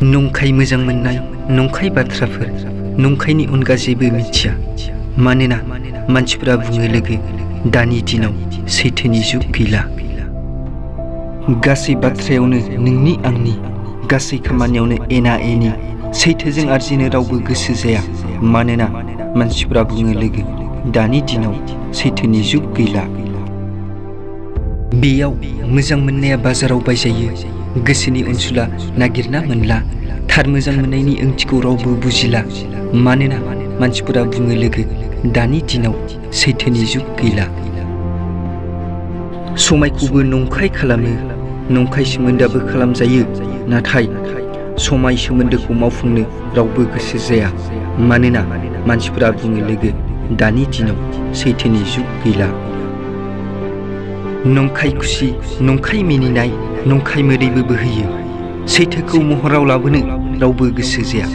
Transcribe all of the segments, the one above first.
नंखाय मोजां मोननाय नंखाय बाथ्राफोर नंखायनि अनगा जेबो मिथिया मानोना मानसिफोरा बुङो लोगो दानि दिनाव सैथोनि जुग गैला। गासै बाथ्रायावनो नोंनि आंनि गासै खामानियावनो एना एनि सैथोजों आरजिनो रावबो गोसो जाया मानोना मानसिफोरा बुङो लोगो दानि दिनाव सैथोनि जुग गैला। बेयाव मोजां मोननाया बाजाराव बायजायो गोसोनि अनसुला नागिरना मोनला थार मोजां मोननायनि ओंथिखौ रावबो बुजिला मानोना मानसिफोरा बुङो लोगो दानि दिनाव सैथोनि जुग गैला। समायखौबो नंखाय खालामो नंखाय सोमोन्दोआबो खालामजायो नाथाय समाय सोमोन्दोखौ मावफुंनो रावबो गोसो जाया मानोना मानसिफोरा बुङो लोगो दानि दिनाव सैथोनि जुग गैला। नंखाय खुसि नंखाय मिनिनाय नंखाय मोदैबो बोहैयो सैथोखौ महराव लाबोनो रावबो गोसो जाया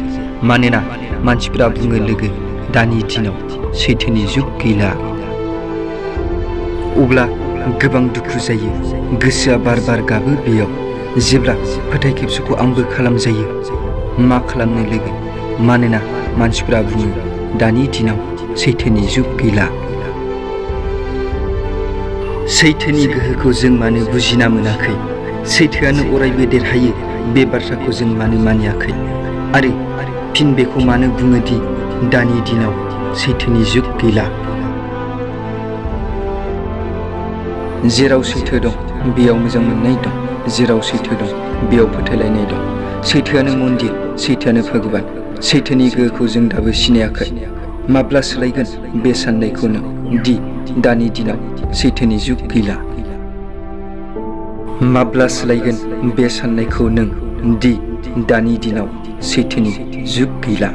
मानोना मानसिफोरा बुङो लोगो दानि दिनाव सैथोनि जुग गैला। अब्ला गोबां दुखु जायो गोसोआ बार बार गाबो बेयाव जेब्ला फोथाय खेबस'खौ आंबो खालामजायो मा खालामनो लोगो मानोना मानसिफोरा बुङो दानि दिनाव सैथोनि जुग गैला। सैथोनि गोहोखौ जों मानो बुजिना मोनाखै सैथोआनो अरायबो देरहायो बे बाथ्राखौ जों मानो मानियाखै आरो फिन बेखौ मानो बुङो दि दानि दिनाव सैथोनि जुग गैला। जेराव सैथो दं बेयाव मोजां मोननाय दं जेराव सैथो दं बेयाव फोथायलायनाय दं सैथोआनो मन्दिर सैथोआनो भगबान सैथोनि गोहोखौ जों दाबो सिनायाखै माब्ला सोलायगोन बे साननायखौ नों दि दानि दिनाव सैथोनि जुग गैला। माब्ला सोलायगोन बे साननायखौ नों दि दानि दिनाव सैथोनि जुग गैला।